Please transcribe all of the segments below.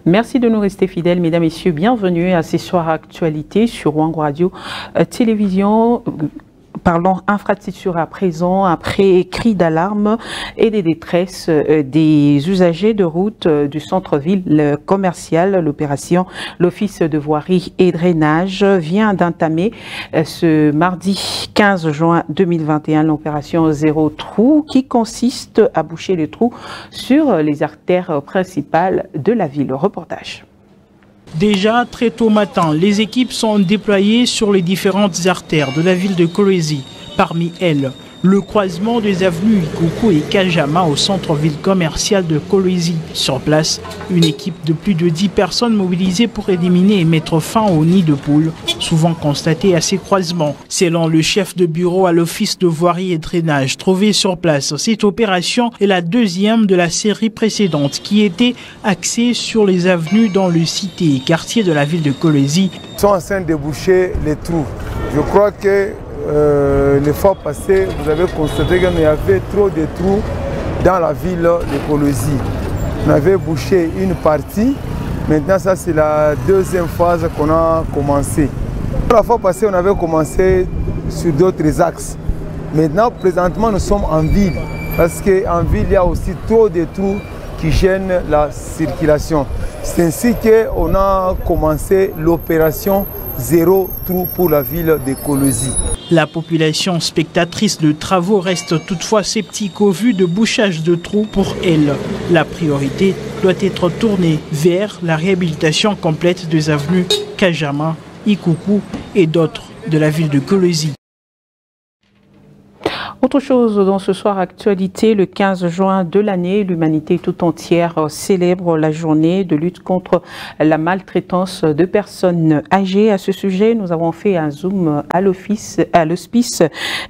Merci de nous rester fidèles, mesdames, messieurs. Bienvenue à ces soirs actualités sur Wango Radio Télévision. Parlons infrastructure à présent, après cris d'alarme et des détresses des usagers de route du centre-ville commercial. L'Office de voirie et drainage vient d'entamer ce mardi 15 juin 2021 l'opération Zéro Trou qui consiste à boucher les trous sur les artères principales de la ville. Reportage. Déjà très tôt matin, les équipes sont déployées sur les différentes artères de la ville de Kolwezi. Parmi elles, le croisement des avenues Ikuku et Kajama au centre-ville commercial de Kolwezi. Sur place, une équipe de plus de 10 personnes mobilisées pour éliminer et mettre fin aux nids de poules, souvent constatés à ces croisements. Selon le chef de bureau à l'Office de voirie et drainage trouvé sur place, cette opération est la deuxième de la série précédente qui était axée sur les avenues dans le cité et quartier de la ville de Kolwezi. Ils sont en train de boucher les trous. Je crois que les fois passées, vous avez constaté qu'il y avait trop de trous dans la ville de Kolwezi. On avait bouché une partie. Maintenant, ça c'est la deuxième phase qu'on a commencé. La fois passée, on avait commencé sur d'autres axes. Maintenant, présentement, nous sommes en ville. Parce qu'en ville, il y a aussi trop de trous qui gênent la circulation. C'est ainsi qu'on a commencé l'opération Zéro Trou pour la ville de Kolwezi. La population spectatrice de travaux reste toutefois sceptique au vu de bouchage de trous pour elle. La priorité doit être tournée vers la réhabilitation complète des avenues Kajama, Ikuku et d'autres de la ville de Kolwezi. Autre chose dans ce soir actualité, le 15 juin de l'année, l'humanité tout entière célèbre la journée de lutte contre la maltraitance de personnes âgées. À ce sujet, nous avons fait un zoom à l'hospice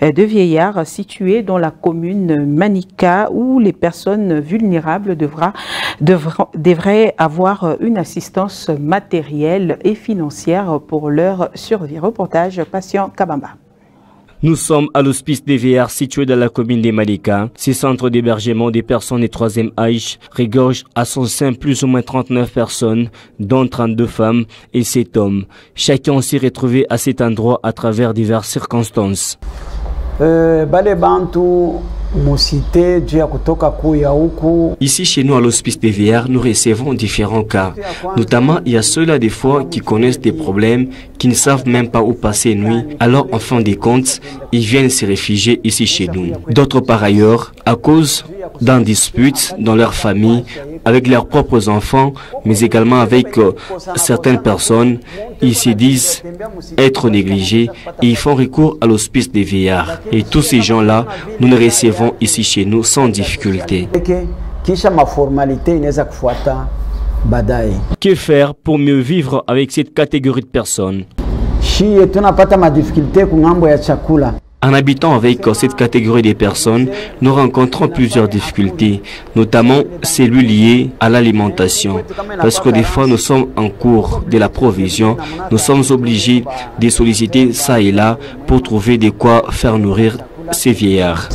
de vieillards situé dans la commune Manika où les personnes vulnérables devraient avoir une assistance matérielle et financière pour leur survie. Reportage Patient Kabamba. Nous sommes à l'hospice des vieillards situé dans la commune des Malika. Ce centre d'hébergement des personnes de troisième âge regorge à son sein plus ou moins 39 personnes, dont 32 femmes et 7 hommes. Chacun s'est retrouvé à cet endroit à travers diverses circonstances. Ici chez nous à l'hospice des vieillards, nous recevons différents cas. Notamment, il y a ceux-là des fois qui connaissent des problèmes, qui ne savent même pas où passer nuit. Alors en fin de compte, ils viennent se réfugier ici chez nous. D'autres par ailleurs, à cause d'un dispute dans leur famille, avec leurs propres enfants, mais également avec certaines personnes, ils se disent être négligés et ils font recours à l'hospice des vieillards. Et tous ces gens-là, nous les recevons ici chez nous sans difficulté. Que faire pour mieux vivre avec cette catégorie de personnes? En habitant avec cette catégorie de personnes, nous rencontrons plusieurs difficultés, notamment celui lié à l'alimentation. Parce que des fois, nous sommes en cours de la provision, nous sommes obligés de solliciter ça et là pour trouver de quoi faire nourrir ces vieillards.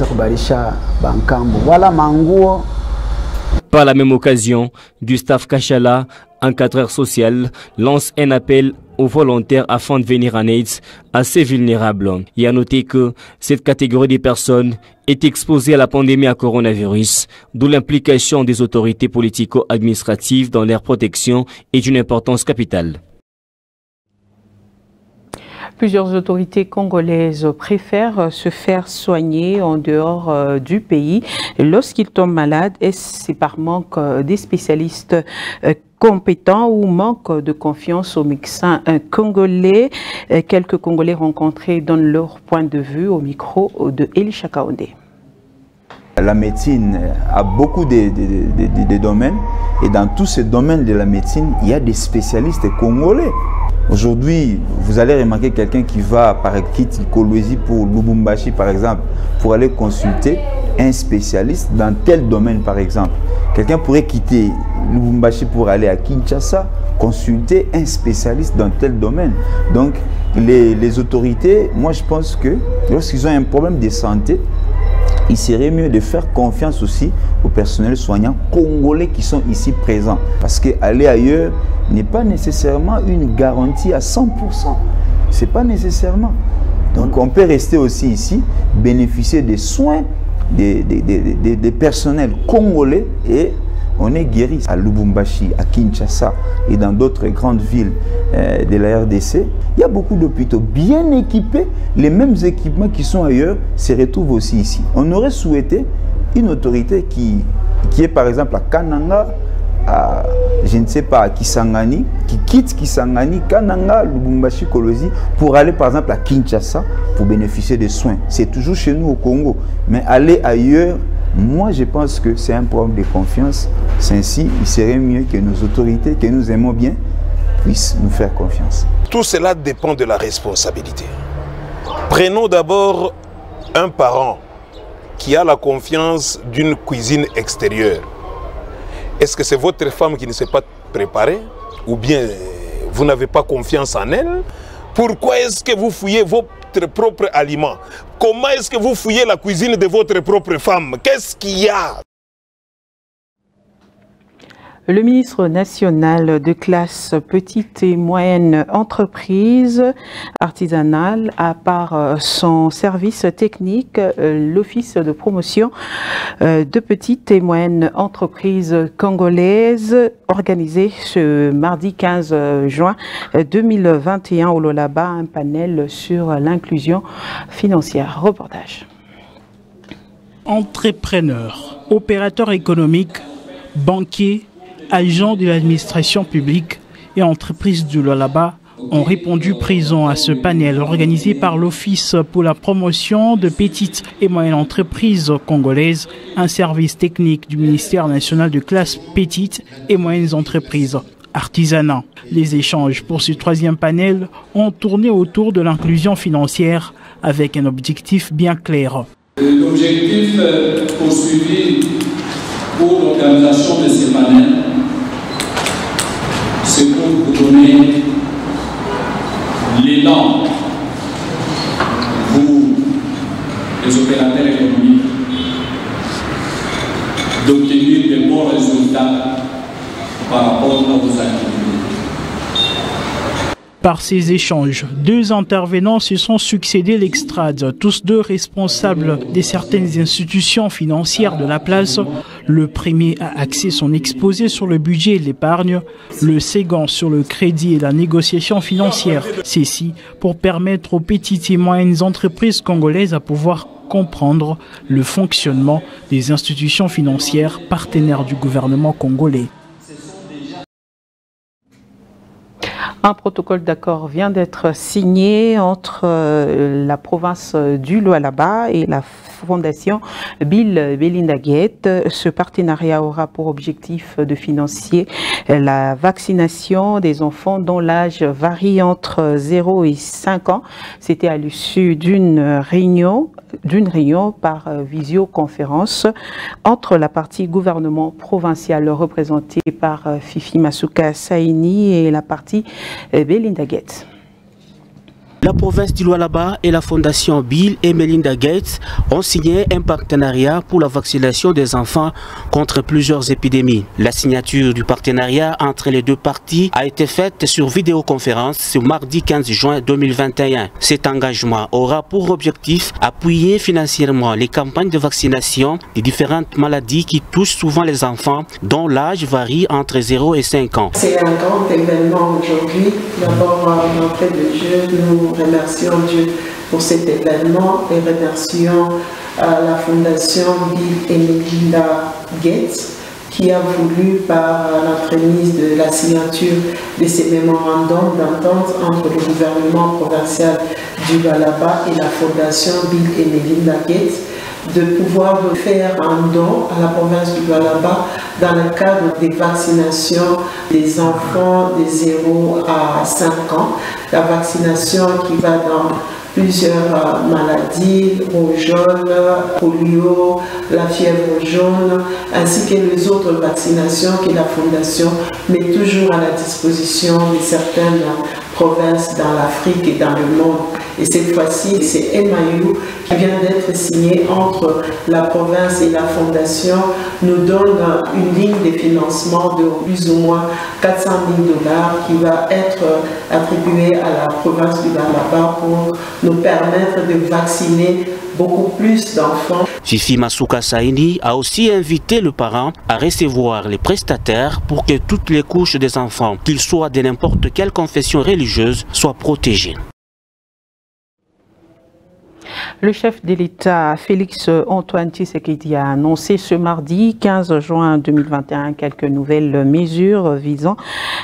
Par la même occasion, Gustave Kachala, encadreur social, lance un appel aux volontaires afin de venir en aide à ces vulnérables. Il a noté que cette catégorie de personnes est exposée à la pandémie à coronavirus, d'où l'implication des autorités politico-administratives dans leur protection est d'une importance capitale. Plusieurs autorités congolaises préfèrent se faire soigner en dehors du pays lorsqu'ils tombent malades et c'est par manque des spécialistes compétents ou manque de confiance aux médecins congolais. Quelques Congolais rencontrés donnent leur point de vue au micro de Elisha Kaonde. La médecine a beaucoup de domaines et dans tous ces domaines de la médecine, il y a des spécialistes congolais. Aujourd'hui, vous allez remarquer quelqu'un qui va, quitte Kolwezi pour Lubumbashi par exemple, pour aller consulter un spécialiste dans tel domaine par exemple. Quelqu'un pourrait quitter Lubumbashi pour aller à Kinshasa, consulter un spécialiste dans tel domaine. Donc, les autorités, moi je pense que lorsqu'ils ont un problème de santé, il serait mieux de faire confiance aussi au personnel soignant congolais qui sont ici présents. Parce qu'aller ailleurs n'est pas nécessairement une garantie à 100%. Ce n'est pas nécessairement. Donc on peut rester aussi ici, bénéficier des soins des personnels congolais et on est guéri. À Lubumbashi, à Kinshasa et dans d'autres grandes villes de la RDC, il y a beaucoup d'hôpitaux bien équipés. Les mêmes équipements qui sont ailleurs se retrouvent aussi ici. On aurait souhaité une autorité qui est par exemple à Kananga, à, je ne sais pas, à Kisangani, qui quitte Kisangani, Kananga, Lubumbashi, Kolwezi, pour aller par exemple à Kinshasa pour bénéficier des soins. C'est toujours chez nous au Congo. Mais aller ailleurs, moi je pense que c'est un problème de confiance. Ainsi, il serait mieux que nos autorités, que nous aimons bien, puissent nous faire confiance. Tout cela dépend de la responsabilité. Prenons d'abord un parent qui a la confiance d'une cuisine extérieure. Est-ce que c'est votre femme qui ne s'est pas préparée? Ou bien vous n'avez pas confiance en elle? Pourquoi est-ce que vous fouillez votre propre aliment? Comment est-ce que vous fouillez la cuisine de votre propre femme? Qu'est-ce qu'il y a? Le ministre national de classe petite et moyenne entreprise artisanale a par son service technique l'office de promotion de petites et moyennes entreprises congolaises organisé ce mardi 15 juin 2021 au Lualaba, un panel sur l'inclusion financière. Reportage. Entrepreneurs, opérateurs économiques, banquiers, agents de l'administration publique et entreprises du Lualaba ont répondu présents à ce panel organisé par l'Office pour la promotion de petites et moyennes entreprises congolaises, un service technique du ministère national de classe petites et moyennes entreprises artisanat. Les échanges pour ce troisième panel ont tourné autour de l'inclusion financière avec un objectif bien clair. L'objectif poursuivi pour l'organisation de ces panels, c'est pour vous donner l'élan, vous, les opérateurs économiques, d'obtenir de bons résultats par rapport à vos activités. Par ces échanges, deux intervenants se sont succédés l'extrade, tous deux responsables de certaines institutions financières de la place. Le premier a axé son exposé sur le budget et l'épargne, le second sur le crédit et la négociation financière. Ceci pour permettre aux petites et moyennes entreprises congolaises à pouvoir comprendre le fonctionnement des institutions financières partenaires du gouvernement congolais. Un protocole d'accord vient d'être signé entre la province du Lualaba et la fondation Bill Melinda Gates. Ce partenariat aura pour objectif de financer la vaccination des enfants dont l'âge varie entre 0 et 5 ans. C'était à l'issue d'une réunion par visioconférence entre la partie gouvernement provincial représentée par Fifi Masuka Saini et la partie Melinda Gates. La province du Lualaba et la fondation Bill et Melinda Gates ont signé un partenariat pour la vaccination des enfants contre plusieurs épidémies. La signature du partenariat entre les deux parties a été faite sur vidéoconférence ce mardi 15 juin 2021. Cet engagement aura pour objectif d'appuyer financièrement les campagnes de vaccination des différentes maladies qui touchent souvent les enfants dont l'âge varie entre 0 et 5 ans. C'est un grand événement aujourd'hui. D'abord, d'entrée de jeu, nous remercions Dieu pour cet événement et remercions la fondation Bill et Melinda Gates qui a voulu, par l'entremise de la signature de ces mémorandums d'entente entre le gouvernement provincial du Lualaba et la fondation Bill et Melinda Gates, de pouvoir faire un don à la province du Lualaba dans le cadre des vaccinations des enfants de 0 à 5 ans. La vaccination qui va dans plusieurs maladies, rougeole, polio, la fièvre jaune, ainsi que les autres vaccinations que la Fondation met toujours à la disposition de certaines provinces dans l'Afrique et dans le monde. Et cette fois-ci, c'est MAU qui vient d'être signé entre la province et la Fondation, nous donne une ligne de financement de plus ou moins 400 000 $ qui va être attribuée à la province du Lualaba pour nous permettre de vacciner beaucoup plus d'enfants. Fifi Masuka Saini a aussi invité le parent à recevoir les prestataires pour que toutes les couches des enfants, qu'ils soient de n'importe quelle confession religieuse, soient protégées. Le chef de l'État, Félix Antoine Tshisekedi, a annoncé ce mardi 15 juin 2021 quelques nouvelles mesures visant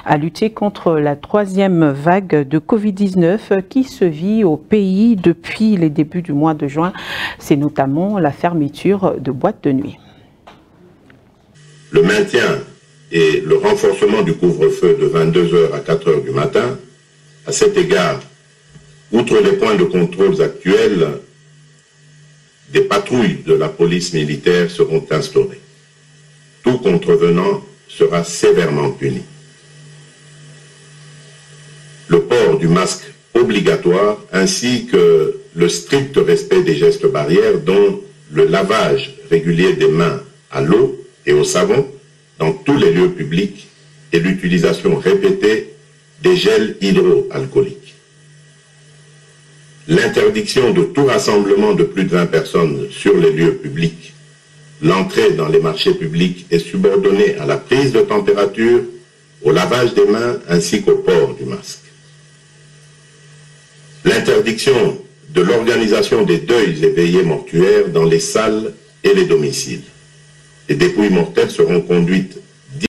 à lutter contre la 3e vague de Covid-19 qui se vit au pays depuis les débuts du mois de juin. C'est notamment la fermeture de boîtes de nuit. Le maintien et le renforcement du couvre-feu de 22 h à 4 h du matin. À cet égard, outre les points de contrôle actuels, des patrouilles de la police militaire seront instaurées. Tout contrevenant sera sévèrement puni. Le port du masque obligatoire ainsi que le strict respect des gestes barrières dont le lavage régulier des mains à l'eau et au savon dans tous les lieux publics et l'utilisation répétée des gels hydroalcooliques. L'interdiction de tout rassemblement de plus de 20 personnes sur les lieux publics. L'entrée dans les marchés publics est subordonnée à la prise de température, au lavage des mains ainsi qu'au port du masque. L'interdiction de l'organisation des deuils et veillées mortuaires dans les salles et les domiciles. Les dépouilles mortelles seront conduites